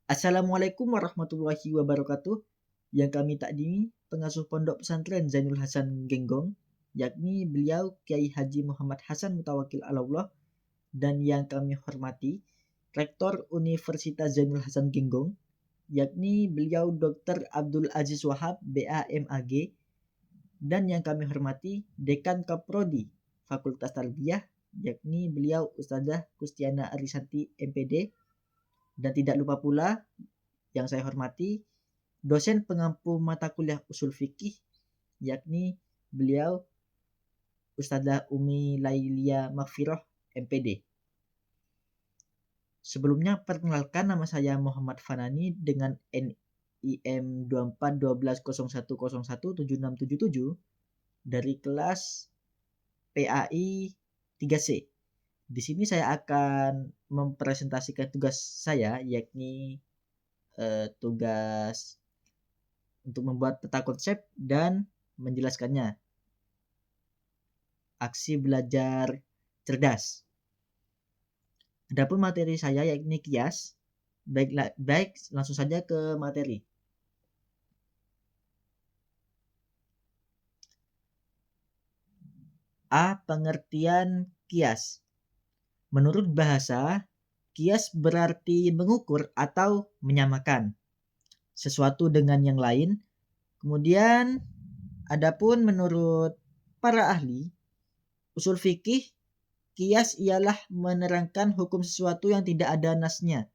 Assalamualaikum warahmatullahi wabarakatuh. Yang kami takdimi pengasuh Pondok Pesantren Zainul Hasan Genggong, yakni beliau Kiai Haji Muhammad Hasan Mutawakil Alallah, dan yang kami hormati Rektor Universitas Zainul Hasan Genggong, yakni beliau Dr. Abdul Aziz Wahab BAMAG, dan yang kami hormati Dekan Kaprodi Fakultas Tarbiyah, yakni beliau Ustazah Kustiana Arisanti MPD, dan tidak lupa pula yang saya hormati dosen pengampu mata kuliah usul fikih, yakni beliau Ustazah Umi Lailia Maghfirah MPD. Sebelumnya perkenalkan, nama saya Muhammad Fanani dengan NIM 241201017677 dari kelas PAI 3C. Di sini saya akan mempresentasikan tugas saya, yakni tugas untuk membuat peta konsep dan menjelaskannya. Aksi belajar cerdas. Adapun materi saya yakni kias. Baik, langsung saja ke materi. A. Pengertian kias. Menurut bahasa, kias berarti mengukur atau menyamakan sesuatu dengan yang lain. Kemudian, adapun menurut para ahli usul fikih, kias ialah menerangkan hukum sesuatu yang tidak ada nasnya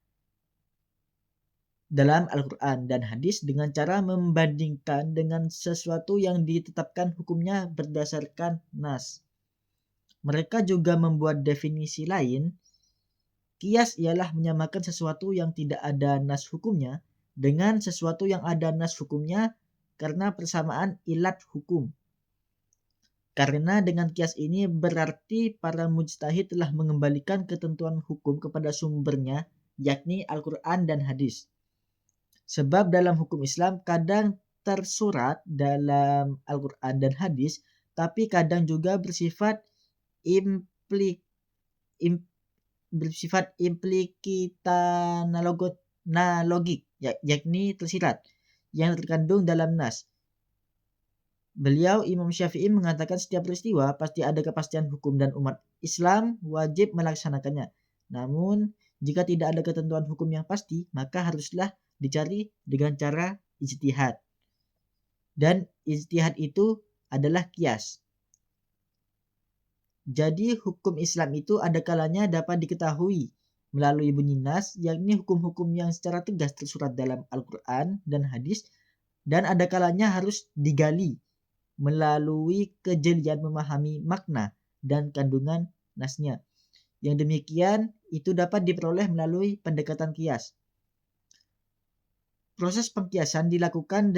dalam Al-Quran dan hadis dengan cara membandingkan dengan sesuatu yang ditetapkan hukumnya berdasarkan nas. Mereka juga membuat definisi lain. Kias ialah menyamakan sesuatu yang tidak ada nas hukumnya dengan sesuatu yang ada nas hukumnya karena persamaan ilat hukum. Karena dengan kias ini berarti para mujtahid telah mengembalikan ketentuan hukum kepada sumbernya, yakni Al-Quran dan hadis. Sebab dalam hukum Islam kadang tersurat dalam Al-Quran dan hadis, tapi kadang juga bersifat implikitanalogik, yakni tersirat yang terkandung dalam nas. Beliau Imam Syafi'i mengatakan setiap peristiwa pasti ada kepastian hukum dan umat Islam wajib melaksanakannya. Namun jika tidak ada ketentuan hukum yang pasti, maka haruslah dicari dengan cara ijtihad. Dan ijtihad itu adalah kias. Jadi hukum Islam itu ada kalanya dapat diketahui melalui bunyi nas, yakni hukum-hukum yang secara tegas tersurat dalam Al-Quran dan hadis, dan ada kalanya harus digali melalui kejelian memahami makna dan kandungan nasnya. Yang demikian itu dapat diperoleh melalui pendekatan kias. Proses pengkiasan dilakukan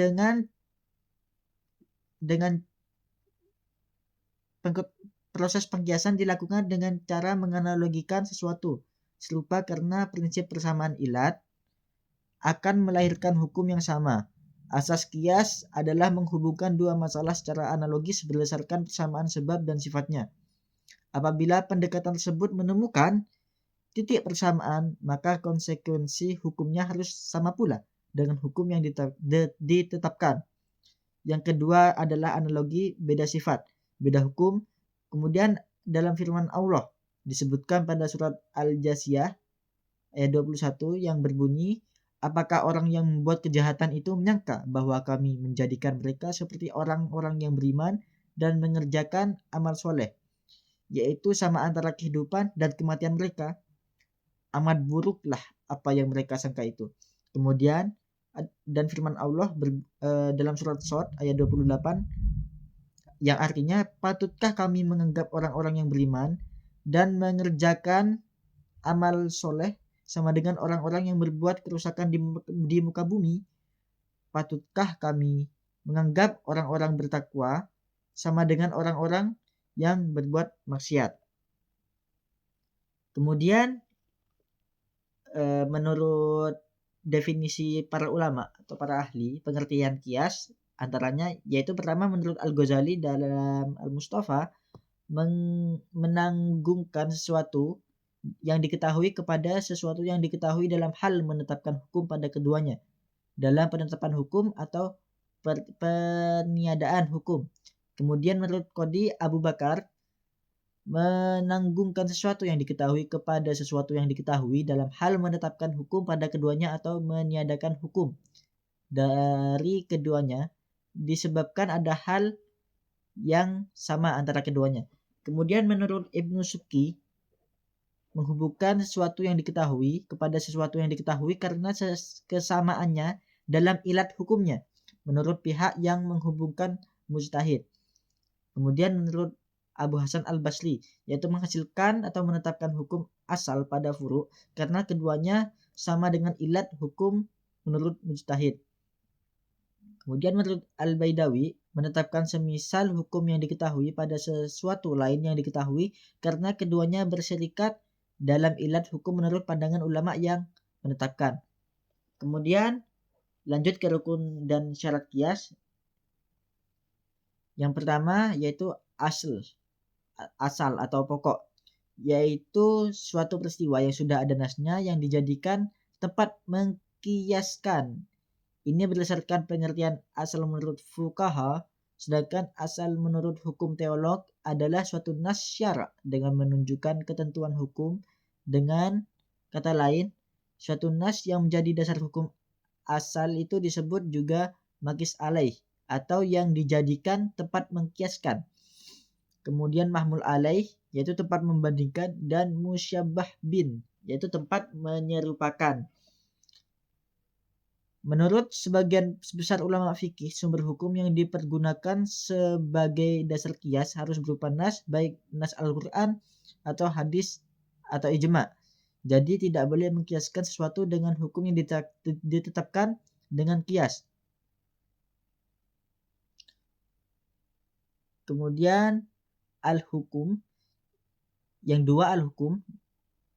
proses pengkiasan dilakukan dengan cara menganalogikan sesuatu serupa karena prinsip persamaan ilat akan melahirkan hukum yang sama. Asas kias adalah menghubungkan dua masalah secara analogis berdasarkan persamaan sebab dan sifatnya. Apabila pendekatan tersebut menemukan titik persamaan, maka konsekuensi hukumnya harus sama pula dengan hukum yang ditetapkan. Yang kedua adalah analogi beda sifat, beda hukum. Kemudian dalam firman Allah disebutkan pada surat Al-Jasiyah ayat 21 yang berbunyi, apakah orang yang membuat kejahatan itu menyangka bahwa kami menjadikan mereka seperti orang-orang yang beriman dan mengerjakan amal soleh, yaitu sama antara kehidupan dan kematian mereka. Amat buruklah apa yang mereka sangka itu. Kemudian dan firman Allah dalam surat Shad ayat 28 yang artinya, patutkah kami menganggap orang-orang yang beriman dan mengerjakan amal soleh sama dengan orang-orang yang berbuat kerusakan di muka bumi? Patutkah kami menganggap orang-orang bertakwa sama dengan orang-orang yang berbuat maksiat? Kemudian menurut definisi para ulama atau para ahli pengertian kias antaranya yaitu pertama menurut Al-Ghazali dalam Al-Mustafa menanggungkan sesuatu yang diketahui kepada sesuatu yang diketahui dalam hal menetapkan hukum pada keduanya, dalam penetapan hukum atau peniadaan hukum. Kemudian menurut Qadi Abu Bakar, menanggungkan sesuatu yang diketahui kepada sesuatu yang diketahui dalam hal menetapkan hukum pada keduanya atau meniadakan hukum dari keduanya disebabkan ada hal yang sama antara keduanya. Kemudian menurut Ibnu Subki, menghubungkan sesuatu yang diketahui kepada sesuatu yang diketahui karena kesamaannya dalam ilat hukumnya menurut pihak yang menghubungkan mujtahid. Kemudian menurut Abu Hasan al-Basri, yaitu menghasilkan atau menetapkan hukum asal pada furu karena keduanya sama dengan ilat hukum menurut mujtahid. Kemudian menurut Al-Baidawi, menetapkan semisal hukum yang diketahui pada sesuatu lain yang diketahui karena keduanya berserikat dalam ilat hukum menurut pandangan ulama yang menetapkan. Kemudian lanjut ke rukun dan syarat qiyas. Yang pertama yaitu asal atau pokok, yaitu suatu peristiwa yang sudah ada nasnya yang dijadikan tempat mengkiaskan. Ini berdasarkan pengertian asal menurut fuqaha, sedangkan asal menurut hukum teolog adalah suatu nas syara' dengan menunjukkan ketentuan hukum. Dengan kata lain, suatu nas yang menjadi dasar hukum asal itu disebut juga maqis alaih atau yang dijadikan tempat mengkiaskan. Kemudian mahmul alaih yaitu tempat membandingkan, dan musyabbah bin yaitu tempat menyerupakan. Menurut sebagian besar ulama fikih, sumber hukum yang dipergunakan sebagai dasar qiyas harus berupa nas, baik nas Al-Quran atau hadis atau ijma'. Jadi tidak boleh mengkiaskan sesuatu dengan hukum yang ditetapkan dengan qiyas. Kemudian al-hukum, yang dua al-hukum.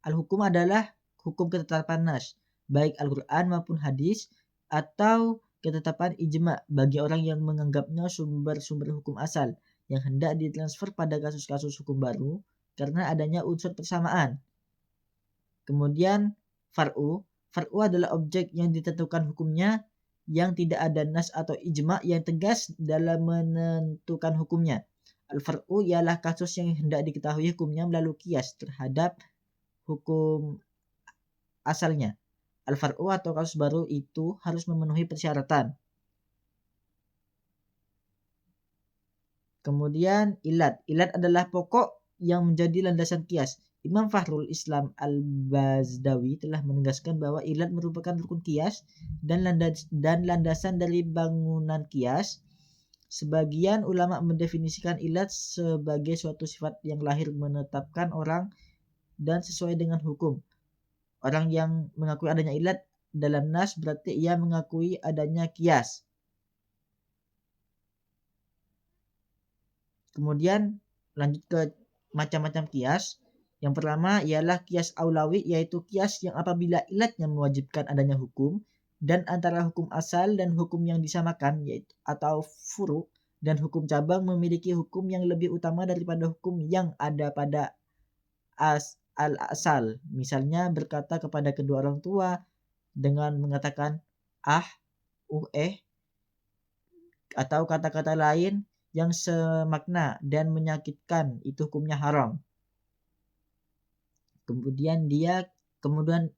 Al-hukum adalah hukum ketetapan nas, baik Al-Quran maupun hadis, atau ketetapan ijma' bagi orang yang menganggapnya sumber-sumber hukum asal yang hendak ditransfer pada kasus-kasus hukum baru karena adanya unsur persamaan. Kemudian far'u adalah objek yang ditentukan hukumnya yang tidak ada nas atau ijma' yang tegas dalam menentukan hukumnya. Al-far'u ialah kasus yang hendak diketahui hukumnya melalui qiyas terhadap hukum asalnya. Al-far'u atau kasus baru itu harus memenuhi persyaratan. Kemudian ilat adalah pokok yang menjadi landasan qiyas. Imam Fakhrul Islam Al-Bazdawi telah menegaskan bahwa ilat merupakan rukun qiyas dan landasan dari bangunan qiyas. Sebagian ulama mendefinisikan ilat sebagai suatu sifat yang lahir menetapkan orang dan sesuai dengan hukum. Orang yang mengakui adanya ilat dalam nas berarti ia mengakui adanya qiyas. Kemudian lanjut ke macam-macam qiyas. Yang pertama ialah qiyas aulawi, yaitu qiyas yang apabila ilatnya mewajibkan adanya hukum dan antara hukum asal dan hukum yang disamakan, yaitu atau furu, dan hukum cabang memiliki hukum yang lebih utama daripada hukum yang ada pada al-asal. Misalnya berkata kepada kedua orang tua dengan mengatakan atau kata-kata lain yang semakna dan menyakitkan, itu hukumnya haram. Kemudian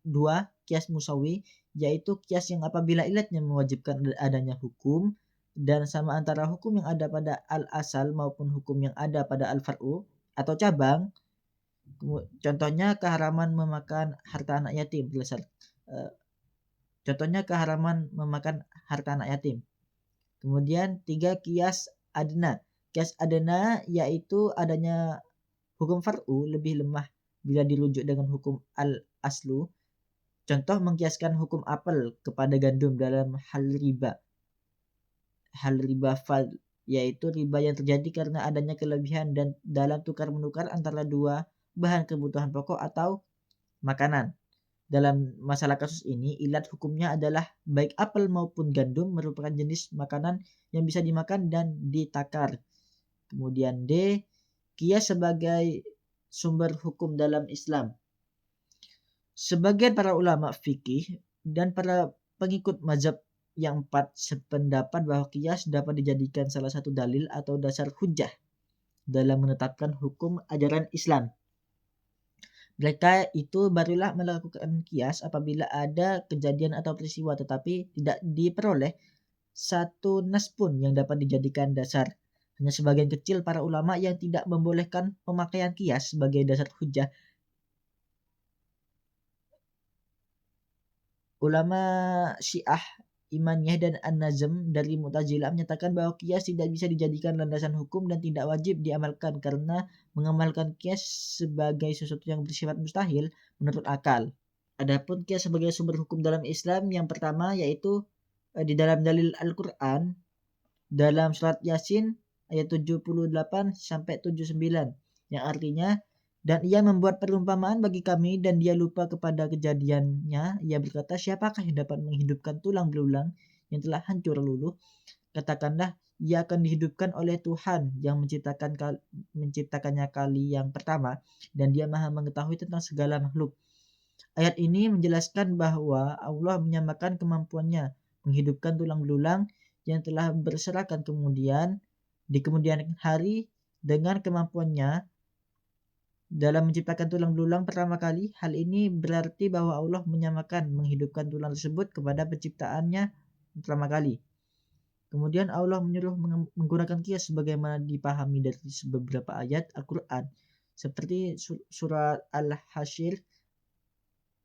dua, qiyas musawi, yaitu qiyas yang apabila ilatnya mewajibkan adanya hukum dan sama antara hukum yang ada pada al-asal maupun hukum yang ada pada al-far'u atau cabang. Contohnya keharaman memakan harta anak yatim. Kemudian 3, qiyas adna. Qiyas adna yaitu adanya hukum far'u lebih lemah bila dirujuk dengan hukum al-aslu. Contoh mengkiaskan hukum apel kepada gandum dalam hal riba fal, yaitu riba yang terjadi karena adanya kelebihan dan dalam tukar menukar antara dua bahan kebutuhan pokok atau makanan. Dalam masalah kasus ini, ilat hukumnya adalah baik apel maupun gandum merupakan jenis makanan yang bisa dimakan dan ditakar. Kemudian D, qiyas sebagai sumber hukum dalam Islam. Sebagian para ulama fikih dan para pengikut mazhab yang empat sependapat bahwa qiyas dapat dijadikan salah satu dalil atau dasar hujjah dalam menetapkan hukum ajaran Islam. Mereka itu barulah melakukan qiyas apabila ada kejadian atau peristiwa tetapi tidak diperoleh satu nas pun yang dapat dijadikan dasar. Hanya sebagian kecil para ulama yang tidak membolehkan pemakaian qiyas sebagai dasar hujjah. Ulama Syiah, Imaniyah dan An-Nazm dari Mu'tazilah menyatakan bahwa qiyas tidak bisa dijadikan landasan hukum dan tidak wajib diamalkan karena mengamalkan qiyas sebagai sesuatu yang bersifat mustahil menurut akal. Adapun qiyas sebagai sumber hukum dalam Islam yang pertama yaitu di dalam dalil Al-Qur'an dalam surat Yasin ayat 78 sampai 79 yang artinya dan ia membuat perumpamaan bagi kami dan dia lupa kepada kejadiannya. Ia berkata, siapakah yang dapat menghidupkan tulang belulang yang telah hancur luluh? Katakanlah, ia akan dihidupkan oleh Tuhan yang menciptakannya kali yang pertama dan dia maha mengetahui tentang segala makhluk. Ayat ini menjelaskan bahwa Allah menyamakan kemampuannya menghidupkan tulang belulang yang telah berserakan di kemudian hari dengan kemampuannya dalam menciptakan tulang belulang pertama kali. Hal ini berarti bahwa Allah menyamakan menghidupkan tulang tersebut kepada penciptaannya pertama kali. Kemudian Allah menyuruh menggunakan qiyas sebagaimana dipahami dari beberapa ayat Al-Quran seperti surat Al-Hasyr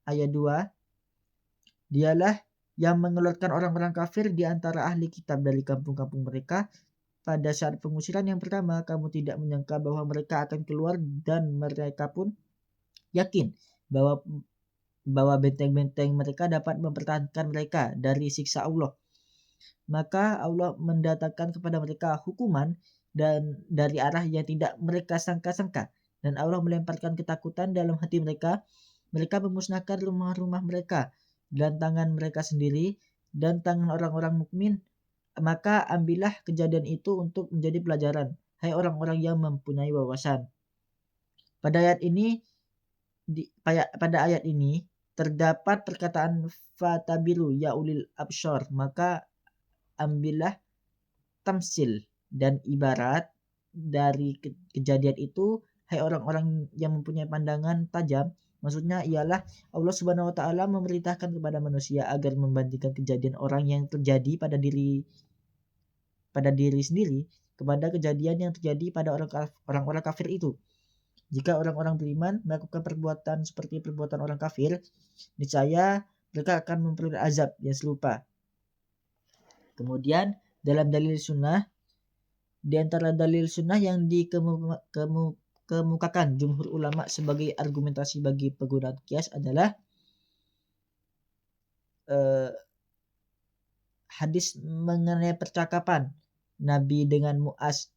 ayat 2. Dialah yang mengeluarkan orang-orang kafir di antara ahli kitab dari kampung-kampung mereka. Pada saat pengusiran yang pertama, kamu tidak menyangka bahwa mereka akan keluar dan mereka pun yakin bahwa benteng-benteng mereka dapat mempertahankan mereka dari siksa Allah. Maka Allah mendatangkan kepada mereka hukuman dan dari arah yang tidak mereka sangka-sangka. Dan Allah melemparkan ketakutan dalam hati mereka. Mereka memusnahkan rumah-rumah mereka dan tangan mereka sendiri dan tangan orang-orang mukmin. Maka ambillah kejadian itu untuk menjadi pelajaran, hai orang-orang yang mempunyai wawasan. Pada ayat ini terdapat perkataan fatabiru ya ulil absyar, maka ambillah tamsil dan ibarat dari kejadian itu, hai orang-orang yang mempunyai pandangan tajam. Maksudnya ialah Allah Subhanahu wa taala memerintahkan kepada manusia agar membandingkan kejadian orang yang terjadi pada diri sendiri kepada kejadian yang terjadi pada orang-orang kafir itu. Jika orang-orang beriman melakukan perbuatan seperti perbuatan orang kafir, niscaya mereka akan memperoleh azab yang serupa. Kemudian dalam dalil sunnah, di antara dalil sunnah yang dikemukakan jumhur ulama sebagai argumentasi bagi penggunaan qiyas adalah hadis mengenai percakapan Nabi dengan Mu'az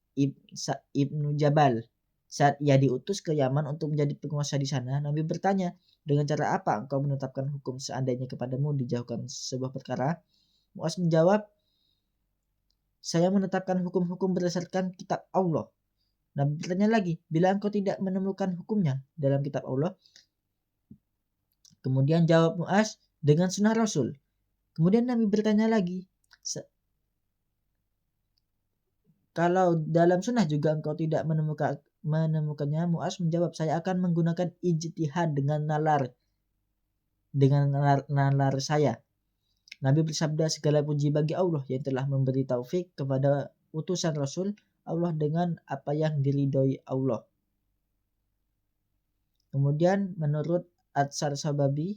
ibnu Jabal saat ia diutus ke Yaman untuk menjadi penguasa di sana. Nabi bertanya, dengan cara apa engkau menetapkan hukum seandainya kepadamu dijauhkan sebuah perkara? Mu'az menjawab, saya menetapkan hukum-hukum berdasarkan kitab Allah. Nabi bertanya lagi, bila engkau tidak menemukan hukumnya dalam kitab Allah? Kemudian jawab Mu'az, dengan sunnah Rasul. Kemudian Nabi bertanya lagi, kalau dalam sunnah juga engkau tidak menemukannya? Mu'az menjawab, saya akan menggunakan ijtihad dengan nalar saya. Nabi bersabda, segala puji bagi Allah yang telah memberi taufik kepada utusan Rasul Allah dengan apa yang diridhoi Allah. Kemudian menurut Atsar Sababi,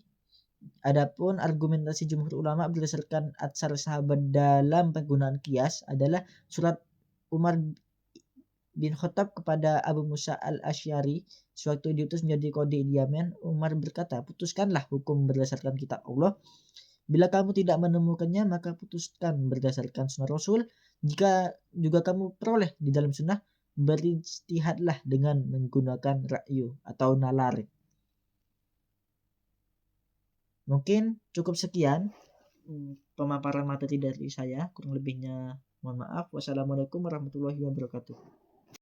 adapun argumentasi jumhur ulama berdasarkan atsar sahabat dalam penggunaan qiyas adalah surat Umar bin Khattab kepada Abu Musa al-Asy'ari sewaktu diutus menjadi qadhi di Yaman. Umar berkata, putuskanlah hukum berdasarkan kitab Allah. Bila kamu tidak menemukannya, maka putuskan berdasarkan sunnah Rasul. Jika juga kamu peroleh di dalam sunnah, berijtihadlah dengan menggunakan ra'yu atau nalar. Mungkin cukup sekian pemaparan materi dari saya. Kurang lebihnya mohon maaf. Wassalamualaikum warahmatullahi wabarakatuh.